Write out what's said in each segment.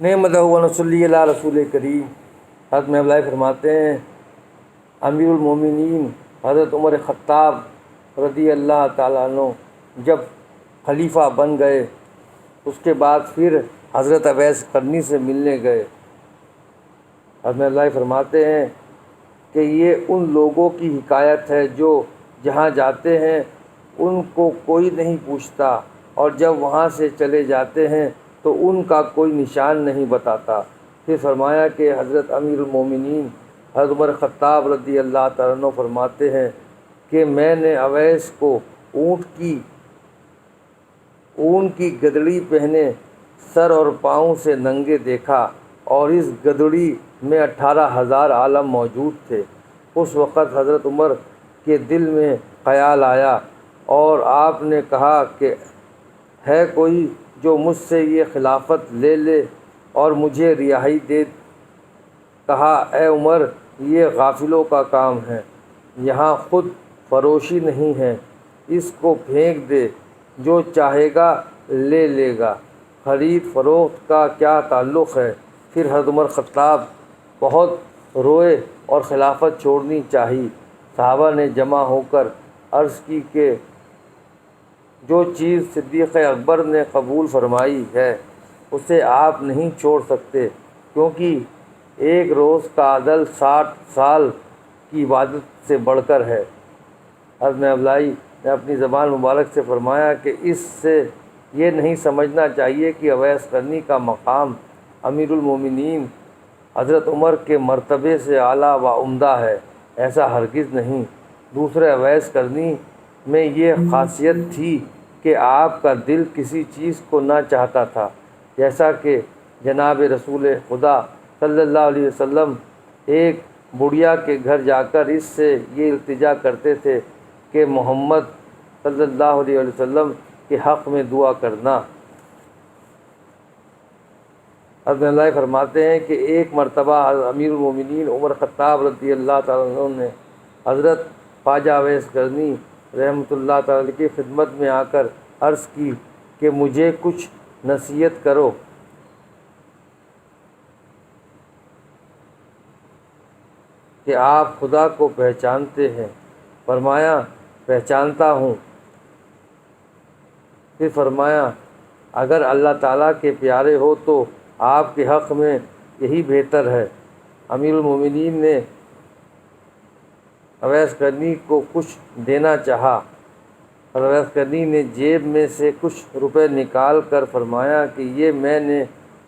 نعمدہ و نصلی علی رسول کریم۔ حضرت محبوب فرماتے ہیں امیر المومنین حضرت عمر خطاب رضی اللہ تعالیٰ عنہ جب خلیفہ بن گئے، اس کے بعد پھر حضرت اویس قرنی سے ملنے گئے۔ حضرت محبوب فرماتے ہیں کہ یہ ان لوگوں کی حکایت ہے جو جہاں جاتے ہیں ان کو کوئی نہیں پوچھتا، اور جب وہاں سے چلے جاتے ہیں تو ان کا کوئی نشان نہیں بتاتا۔ پھر فرمایا کہ حضرت امیر المومنین حضرت عمر خطاب رضی اللہ تعالیٰ عنہ فرماتے ہیں کہ میں نے اویس کو اون کی گدڑی پہنے سر اور پاؤں سے ننگے دیکھا، اور اس گدڑی میں 18,000 عالم موجود تھے۔ اس وقت حضرت عمر کے دل میں خیال آیا اور آپ نے کہا کہ ہے کوئی جو مجھ سے یہ خلافت لے لے اور مجھے رہائی دے۔ کہا اے عمر، یہ غافلوں کا کام ہے، یہاں خود فروشی نہیں ہے، اس کو پھینک دے، جو چاہے گا لے لے گا، خرید فروخت کا کیا تعلق ہے۔ پھر حضرت عمر خطاب بہت روئے اور خلافت چھوڑنی چاہی۔ صحابہ نے جمع ہو کر عرض کی کہ جو چیز صدیق اکبر نے قبول فرمائی ہے اسے آپ نہیں چھوڑ سکتے، کیونکہ ایک روز کا عدل 60 سال کی عبادت سے بڑھ کر ہے۔ حضرت محبوب نے اپنی زبان مبارک سے فرمایا کہ اس سے یہ نہیں سمجھنا چاہیے کہ اویس قرنی کا مقام امیر المومنین حضرت عمر کے مرتبے سے اعلیٰ و عمدہ ہے، ایسا ہرگز نہیں۔ دوسرے اویس قرنی میں یہ خاصیت تھی کہ آپ کا دل کسی چیز کو نہ چاہتا تھا، جیسا کہ جناب رسول خدا صلی اللہ علیہ وسلم ایک بڑھیا کے گھر جا کر اس سے یہ التجا کرتے تھے کہ محمد صلی اللہ علیہ وسلم کے حق میں دعا کرنا۔ حضرت اللہ فرماتے ہیں کہ ایک مرتبہ امیر المومنین عمر خطاب رضی اللہ تعالیٰ عنہ نے حضرت خواجہ اویس قرنی رحمۃ اللہ تعالیٰ کی خدمت میں آ کر عرض کی کہ مجھے کچھ نصیحت کرو۔ کہ آپ خدا کو پہچانتے ہیں؟ فرمایا پہچانتا ہوں۔ پھر فرمایا اگر اللہ تعالیٰ کے پیارے ہو تو آپ کے حق میں یہی بہتر ہے۔ امیر المومنین نے اویس قرنی کو کچھ دینا چاہا، اور اویس قرنی نے جیب میں سے کچھ روپے نکال کر فرمایا کہ یہ میں نے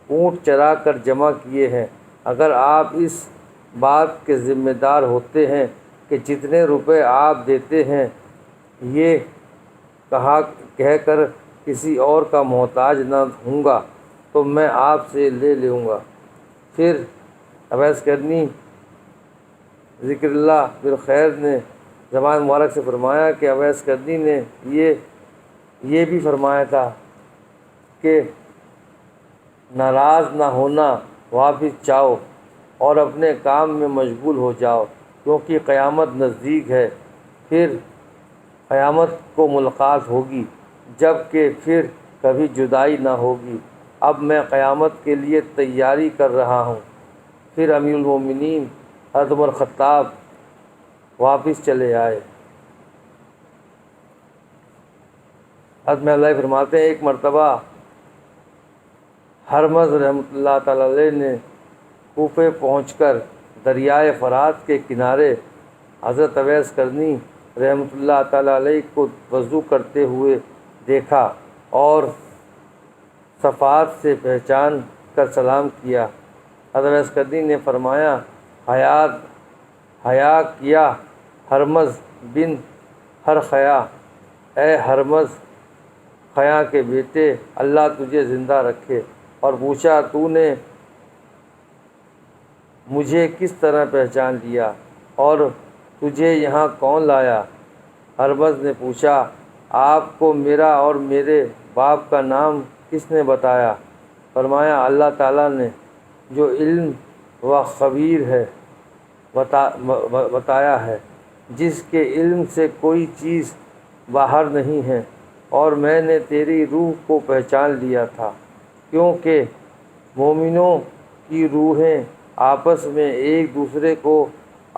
اونٹ چرا کر جمع کیے ہیں، اگر آپ اس بات کے ذمہ دار ہوتے ہیں کہ جتنے روپے آپ دیتے ہیں یہ کہہ کر کسی اور کا محتاج نہ ہوں گا تو میں آپ سے لے لوں گا۔ پھر اویس قرنی ذکر اللہ بالخیر نے زبان مبارک سے فرمایا کہ اویس قرنی نے یہ بھی فرمایا تھا کہ ناراض نہ ہونا، واپس جاؤ اور اپنے کام میں مشغول ہو جاؤ، کیونکہ قیامت نزدیک ہے۔ پھر قیامت کو ملاقات ہوگی، جب کہ پھر کبھی جدائی نہ ہوگی۔ اب میں قیامت کے لیے تیاری کر رہا ہوں۔ پھر امیر المومنین حضرت عمر خطاب واپس چلے آئے۔ حضرت محبوب فرماتے ہیں ایک مرتبہ ہرمز رحمۃ اللہ تعالیٰ علیہ نے کوفے پہنچ کر دریائے فرات کے کنارے حضرت اویس قرنی رحمۃ اللہ تعالیٰ علیہ کو وضو کرتے ہوئے دیکھا اور صفات سے پہچان کر سلام کیا۔ حضرت اویس قرنی نے فرمایا حیا کیا ہرمز بن ہرخیا، اے ہرمز خیا کے بیٹے، اللہ تجھے زندہ رکھے، اور پوچھا تو نے مجھے کس طرح پہچان لیا اور تجھے یہاں کون لایا؟ ہرمز نے پوچھا آپ کو میرا اور میرے باپ کا نام کس نے بتایا؟ فرمایا اللہ تعالیٰ نے، جو علم و خبیر ہے بتایا ہے، جس کے علم سے کوئی چیز باہر نہیں ہے، اور میں نے تیری روح کو پہچان لیا تھا، کیونکہ مومنوں کی روحیں آپس میں ایک دوسرے کو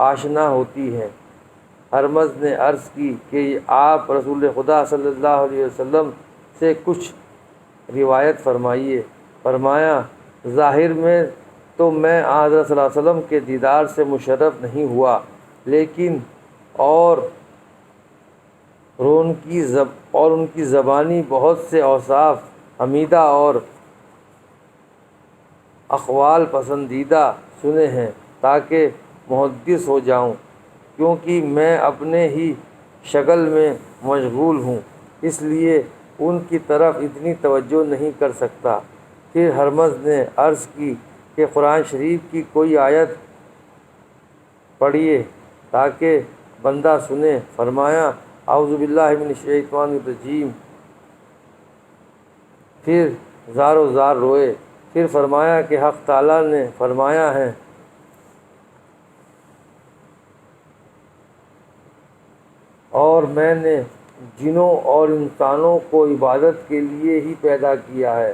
آشنا ہوتی ہیں۔ ہرمز نے عرض کی کہ آپ رسول خدا صلی اللہ علیہ وسلم سے کچھ روایت فرمائیے۔ فرمایا، ظاہر میں تو میں حضرت صلی اللہ علیہ وسلم کے دیدار سے مشرف نہیں ہوا، لیکن اور ان کی زبانی بہت سے اوصاف حمیدہ اور اقوال پسندیدہ سنے ہیں تاکہ محدث ہو جاؤں، کیونکہ میں اپنے ہی شغل میں مشغول ہوں، اس لیے ان کی طرف اتنی توجہ نہیں کر سکتا۔ پھر ہرمز نے عرض کی کہ قرآن شریف کی کوئی آیت پڑھیے تاکہ بندہ سنے۔ فرمایا، اعوذ باللہ من الشیطان الرجیم۔ پھر زار زار روئے۔ پھر فرمایا کہ حق تعالیٰ نے فرمایا ہے، اور میں نے جنوں اور انسانوں کو عبادت کے لیے ہی پیدا کیا ہے،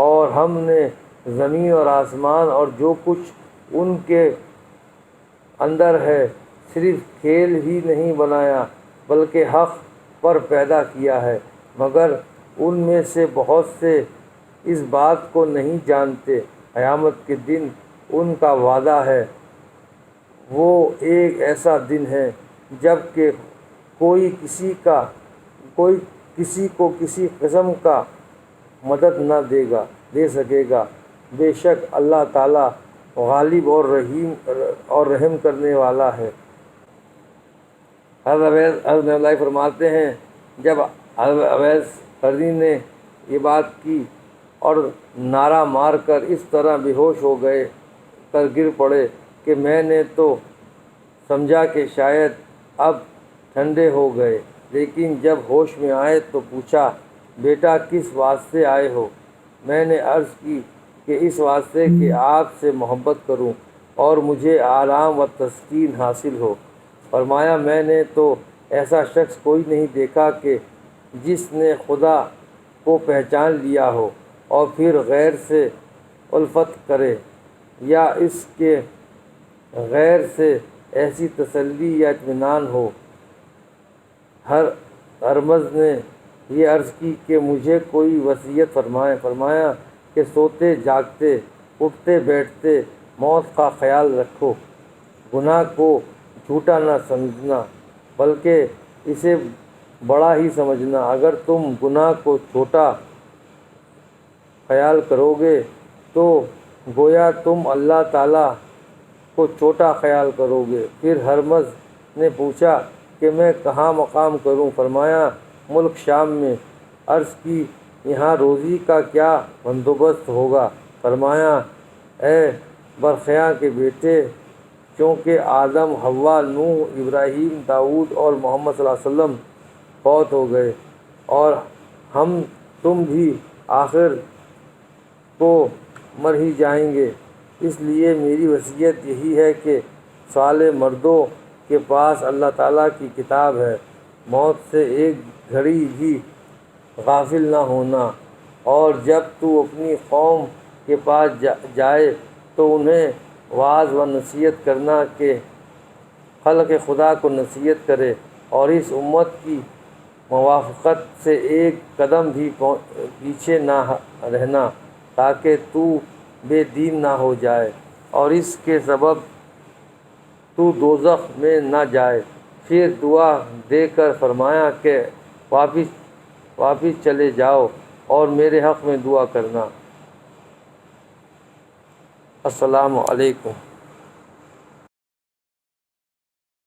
اور ہم نے زمین اور آسمان اور جو کچھ ان کے اندر ہے صرف کھیل ہی نہیں بنایا بلکہ حق پر پیدا کیا ہے، مگر ان میں سے بہت سے اس بات کو نہیں جانتے۔ قیامت کے دن ان کا وعدہ ہے، وہ ایک ایسا دن ہے جب کہ کوئی کسی کو کسی قسم کا مدد نہ دے سکے گا۔ بے شک اللہ تعالیٰ غالب اور رحم کرنے والا ہے۔ حضرت اویس فرماتے ہیں، جب حضرت اویس قرنی نے یہ بات کی اور نعرہ مار کر اس طرح بے ہوش ہو کر گر پڑے کہ میں نے تو سمجھا کہ شاید اب ٹھنڈے ہو گئے، لیکن جب ہوش میں آئے تو پوچھا، بیٹا کس واسطے آئے ہو؟ میں نے عرض کی کہ اس واسطے کہ آپ سے محبت کروں اور مجھے آرام و تسکین حاصل ہو۔ فرمایا، میں نے تو ایسا شخص کوئی نہیں دیکھا کہ جس نے خدا کو پہچان لیا ہو اور پھر غیر سے الفت کرے، یا اس کے غیر سے ایسی تسلی یا اطمینان ہو۔ ہرمز نے یہ عرض کی کہ مجھے کوئی وصیت فرمائے۔ فرمایا کہ سوتے جاگتے، اٹھتے بیٹھتے موت کا خیال رکھو، گناہ کو جھوٹا نہ سمجھنا بلکہ اسے بڑا ہی سمجھنا۔ اگر تم گناہ کو چھوٹا خیال کرو گے تو گویا تم اللہ تعالیٰ کو چھوٹا خیال کرو گے۔ پھر ہرمز نے پوچھا کہ میں کہاں مقام کروں؟ فرمایا، ملک شام میں۔ عرض کی، یہاں روزی کا کیا بندوبست ہوگا؟ فرمایا، اے برخیاں کے بیٹے، چونکہ آدم، حوا، نوح، ابراہیم، داؤد اور محمد صلی اللہ علیہ وسلم فوت ہو گئے، اور تم بھی آخر کو مر ہی جائیں گے، اس لیے میری وصیت یہی ہے کہ صالح مردوں کے پاس اللہ تعالیٰ کی کتاب ہے، موت سے ایک گھڑی بھی غافل نہ ہونا، اور جب تو اپنی قوم کے پاس جائے تو انہیں وعظ و نصیحت کرنا کہ خلق خدا کو نصیحت کرے، اور اس امت کی موافقت سے ایک قدم بھی پیچھے نہ رہنا، تاکہ تو بے دین نہ ہو جائے اور اس کے سبب تو دوزخ میں نہ جائے۔ پھر دعا دے کر فرمایا کہ واپس چلے جاؤ اور میرے حق میں دعا کرنا۔ السلام علیکم۔